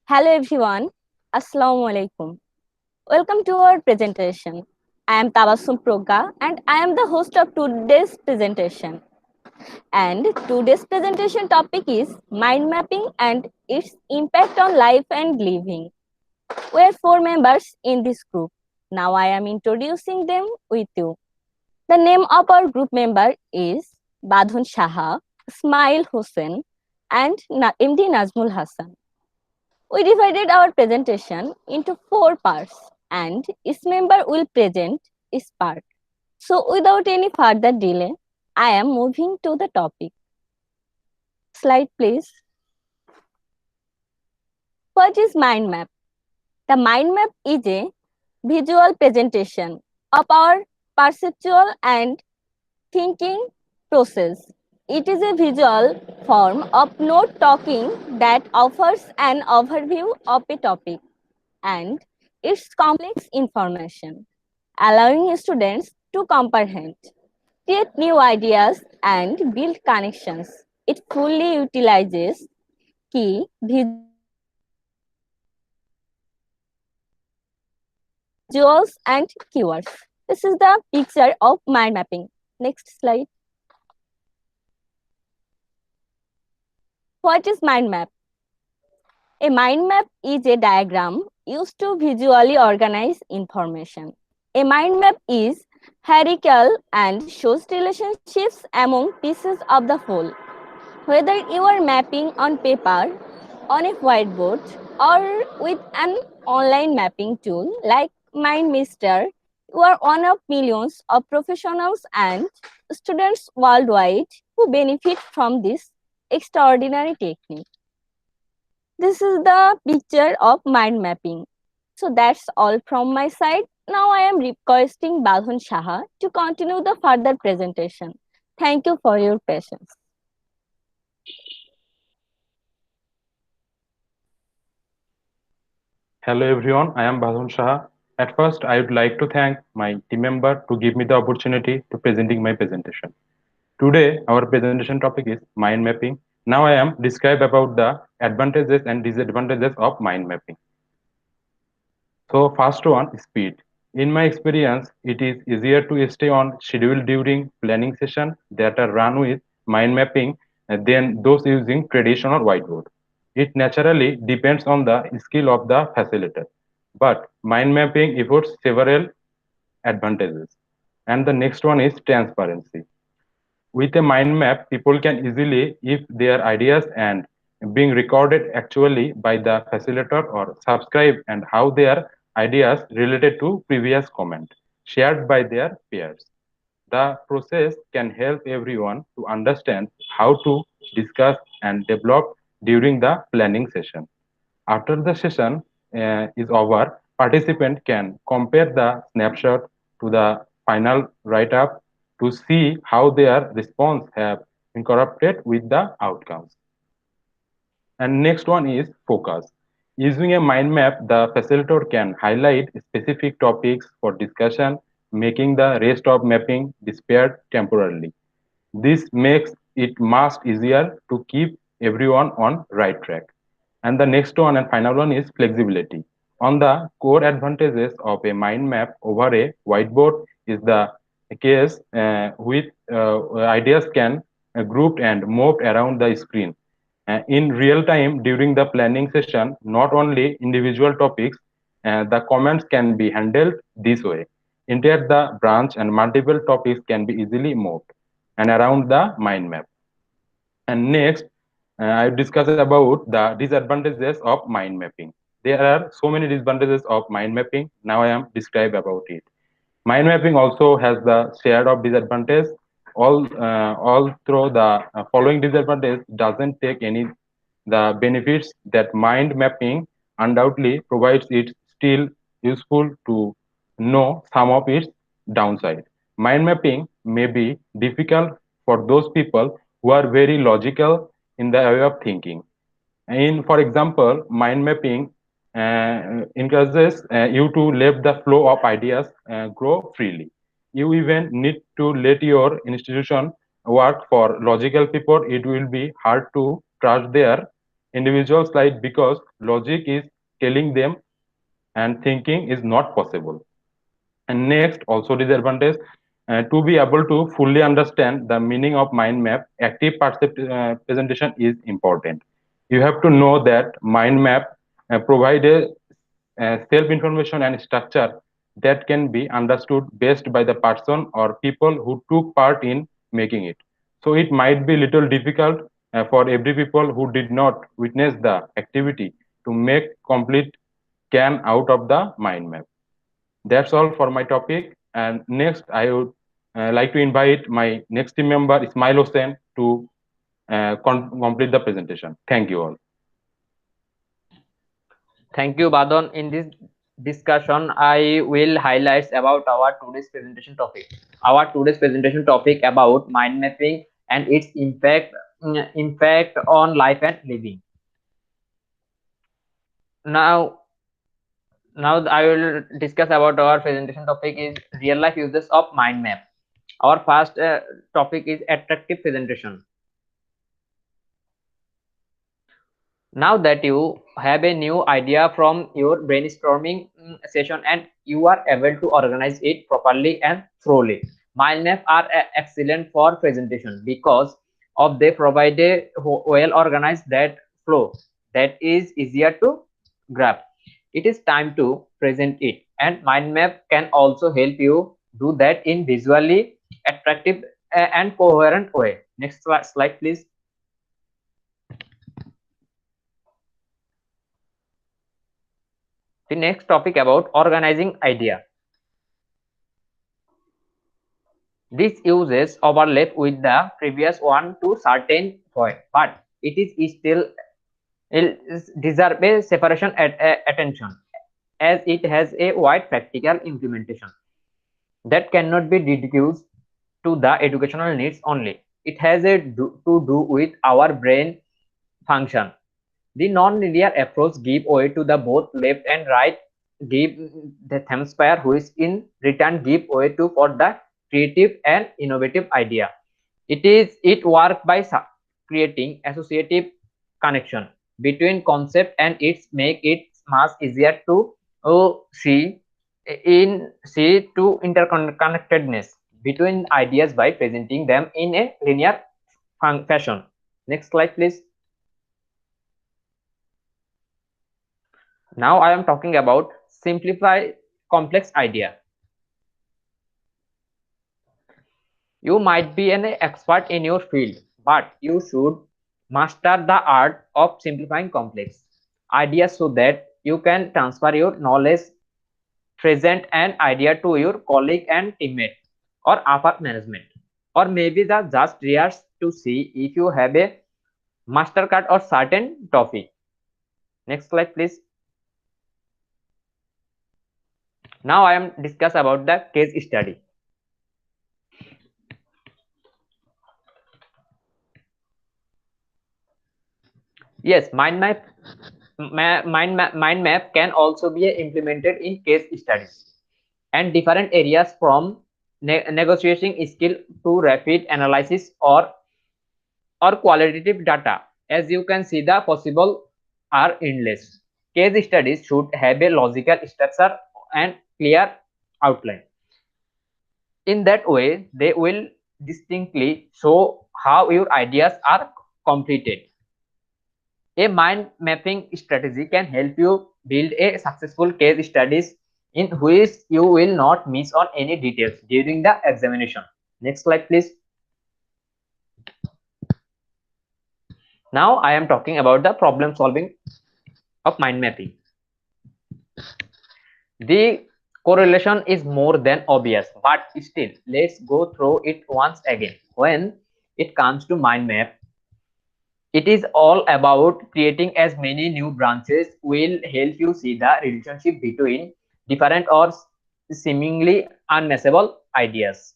Hello everyone, Assalamu alaikum. Welcome to our presentation. I am Tabassum Proga and I am the host of today's presentation. And today's presentation topic is mind mapping and its impact on life and living. We are four members in this group. Now I am introducing them with you. The name of our group member is Badhun Shaha, Ismail Hussain, and MD Nazmul Hassan. We divided our presentation into four parts and each member will present his part. So without any further delay, I am moving to the topic. Slide please. What is mind map? The mind map is a visual presentation of our perceptual and thinking process. It is a visual form of note talking that offers an overview of a topic and its complex information, allowing students to comprehend, create new ideas, and build connections. It fully utilizes key visuals and keywords. This is the picture of mind mapping. Next slide. What is mind map? A mind map is a diagram used to visually organize information. A mind map is hierarchical and shows relationships among pieces of the whole. Whether you are mapping on paper, on a whiteboard, or with an online mapping tool like MindMeister, you are one of millions of professionals and students worldwide who benefit from this extraordinary technique. This is the picture of mind mapping. So that's all from my side. Now I am requesting Badhun Shaha to continue the further presentation. Thank you for your patience. Hello everyone, I am Badhun Shah. At first, I would like to thank my team member to give me the opportunity to presenting my presentation. Today, our presentation topic is mind mapping. Now I am describe about the advantages and disadvantages of mind mapping. So first one, speed. In my experience, it is easier to stay on schedule during planning session that are run with mind mapping than those using traditional whiteboard. It naturally depends on the skill of the facilitator, but mind mapping affords several advantages. And the next one is transparency. With a mind map, people can easily if their ideas and being recorded actually by the facilitator or subscribe and how their ideas related to previous comment shared by their peers. The process can help everyone to understand how to discuss and develop during the planning session. After the session is over, participant can compare the snapshot to the final write-up to see how their response have incorporated with the outcomes. And next one is focus. Using a mind map, the facilitator can highlight specific topics for discussion, making the rest of mapping disappear temporarily. This makes it much easier to keep everyone on right track. And the next one and final one is flexibility. On the core advantages of a mind map over a whiteboard is the case with ideas can grouped and moved around the screen. In real time during the planning session, not only individual topics, the comments can be handled this way. Entire the branch and multiple topics can be easily moved and around the mind map. And next, I discuss about the disadvantages of mind mapping. There are so many disadvantages of mind mapping. Now I am describe about it. Mind mapping also has the share of disadvantage. All through the following disadvantage doesn't take any the benefits that mind mapping undoubtedly provides. It still useful to know some of its downside. Mind mapping may be difficult for those people who are very logical in the way of thinking. For example, mind mapping encourages you to let the flow of ideas grow freely. You even need to let your institution work. For logical people, it will be hard to trust their Individuals slide because logic is telling them and thinking is not possible. And next, also disadvantage, to be able to fully understand the meaning of mind map, active presentation is important. You have to know that mind map provide a self information and structure that can be understood best by the person or people who took part in making it. So it might be little difficult for every people who did not witness the activity to make complete scan out of the mind map. That's all for my topic. And next, I would like to invite my next team member, Ismail Hossain, to complete the presentation. Thank you all. Thank you, Badon. In this discussion, I will highlight about our today's presentation topic. Our today's presentation topic about mind mapping and its impact on life and living. Now, I will discuss about our presentation topic is real life uses of mind map. Our first topic is attractive presentation. Now that you have a new idea from your brainstorming session and you are able to organize it properly and thoroughly, mind maps are excellent for presentation because of they provide a well organized that flow that is easier to grab. It is time to present it, and mind map can also help you do that in visually attractive and coherent way. Next slide, please. The next topic about organizing idea. This uses overlap with the previous one to certain point, but it is still deserve a separation attention as it has a wide practical implementation that cannot be reduced to the educational needs only. It has to do with our brain function. The non-linear approach give way to the both left and right give the hemisphere, which in return give way to for the creative and innovative idea. It work by creating associative connection between concept and its make it much easier to see to interconnectedness between ideas by presenting them in a linear fashion. Next slide, please. Now I am talking about simplify complex idea. You might be an expert in your field, but you should master the art of simplifying complex ideas so that you can transfer your knowledge, present an idea to your colleague and teammate or upper management, or maybe the just readers to see if you have a master card or certain topic. Next slide, please. Now I am discuss about the case study. Yes, mind map can also be implemented in case studies and different areas from negotiating skill to rapid analysis or qualitative data. As you can see, the possible are endless. Case studies should have a logical structure and clear outline. In that way, they will distinctly show how your ideas are completed. A mind mapping strategy can help you build a successful case studies in which you will not miss on any details during the examination. Next slide, please. Now I am talking about the problem solving of mind mapping. The correlation is more than obvious, but still, let's go through it once again. When it comes to mind map, it is all about creating as many new branches will help you see the relationship between different or seemingly unmessable ideas.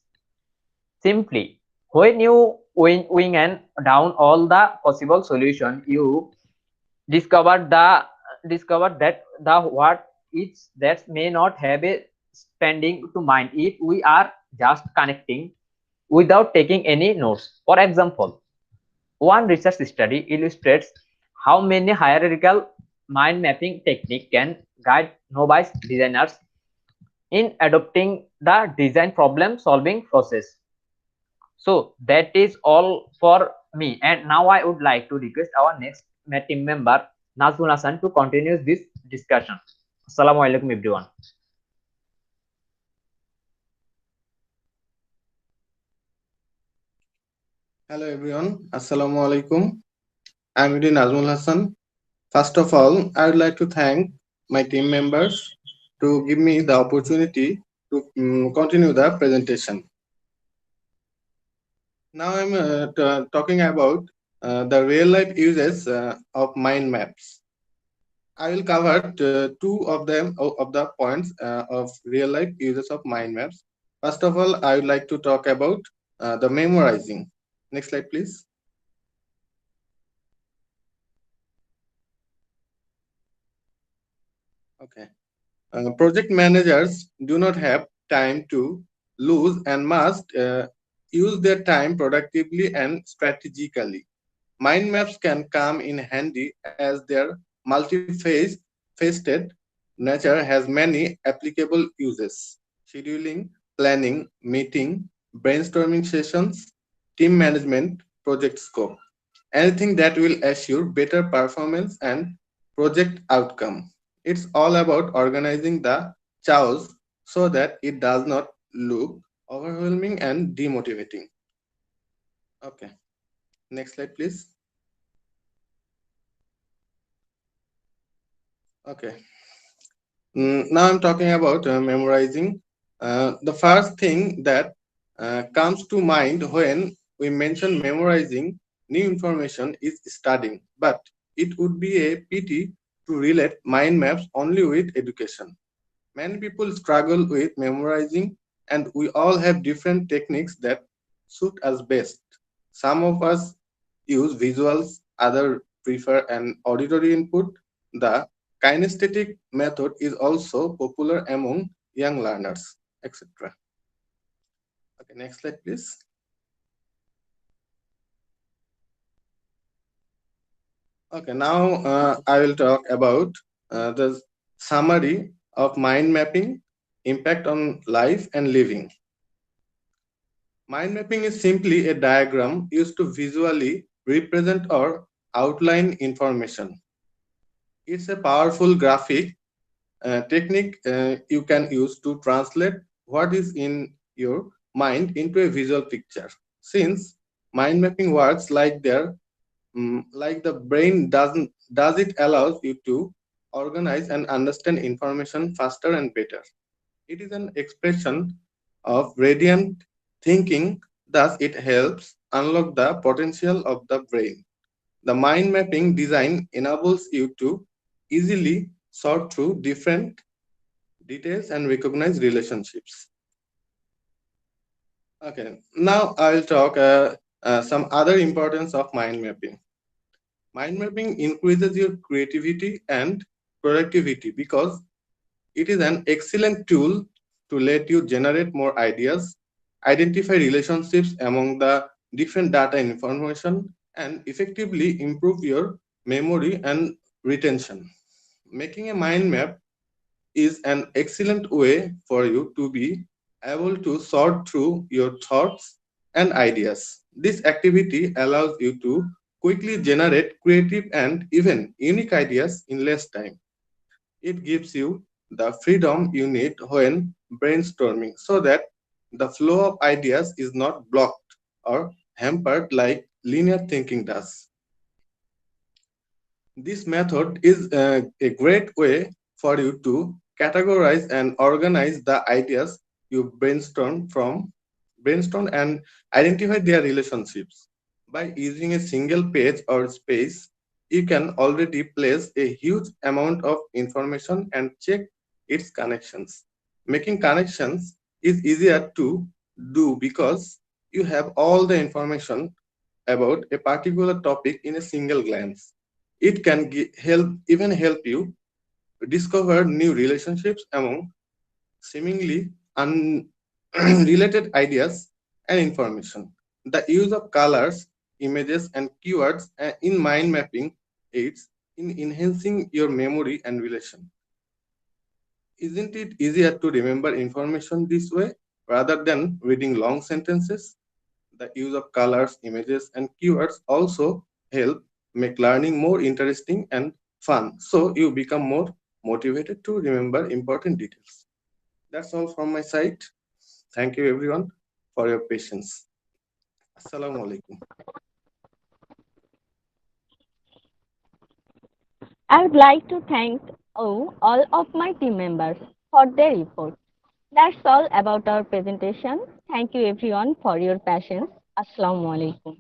Simply, when you wing and down all the possible solution, you discover that the what is that may not have a standing to mind if we are just connecting without taking any notes. For example, one research study illustrates How many hierarchical mind mapping technique can guide novice designers in adopting the design problem solving process? So that is all for me. And now I would like to request our next team member Nazmul Hasan to continue this discussion. Assalamu alaikum everyone. Hello everyone, Assalamu alaikum. I'm Udin Nazmul Hassan. First of all, I would like to thank my team members to give me the opportunity to continue the presentation. Now I'm talking about the real life uses of mind maps. I will cover two of them of the points of real life uses of mind maps. First of all, I would like to talk about the memorizing. Next slide, please. Okay. Project managers do not have time to lose and must use their time productively and strategically. Mind maps can come in handy as their multi-faceted nature has many applicable uses. Scheduling, planning, meeting, brainstorming sessions, team management, project scope. Anything that will assure better performance and project outcome. It's all about organizing the chaos so that it does not look overwhelming and demotivating. Okay, next slide, please. Okay, now I'm talking about memorizing. The first thing that comes to mind when we mention memorizing new information is studying, but it would be a pity to relate mind maps only with education. Many people struggle with memorizing, and we all have different techniques that suit us best. Some of us use visuals, others prefer an auditory input. The kinesthetic method is also popular among young learners, etc. Okay, next slide, please. Okay, now I will talk about the summary of mind mapping, impact on life and living. Mind mapping is simply a diagram used to visually represent or outline information. It's a powerful graphic technique you can use to translate what is in your mind into a visual picture. Since mind mapping works like the brain does it allows you to organize and understand information faster and better. It is an expression of radiant thinking, thus it helps unlock the potential of the brain. The mind mapping design enables you to easily sort through different details and recognize relationships. Okay, now I'll talk some other importance of mind mapping. Mind mapping increases your creativity and productivity because it is an excellent tool to let you generate more ideas, identify relationships among the different data and information, and effectively improve your memory and retention. Making a mind map is an excellent way for you to be able to sort through your thoughts and ideas. This activity allows you to quickly generate creative and even unique ideas in less time. It gives you the freedom you need when brainstorming so that the flow of ideas is not blocked or hampered like linear thinking does. This method is a great way for you to categorize and organize the ideas you brainstorm and identify their relationships. By using a single page or space, you can already place a huge amount of information and check its connections. Making connections is easier to do because you have all the information about a particular topic in a single glance. It can help you discover new relationships among seemingly unrelated ideas and information. The use of colors, images, and keywords in mind mapping aids in enhancing your memory and relation. Isn't it easier to remember information this way rather than reading long sentences? The use of colors, images, and keywords also help make learning more interesting and fun. So you become more motivated to remember important details. That's all from my side. Thank you everyone for your patience. Assalamu alaikum. I would like to thank all of my team members for their effort. That's all about our presentation. Thank you everyone for your patience. Assalamu alaikum.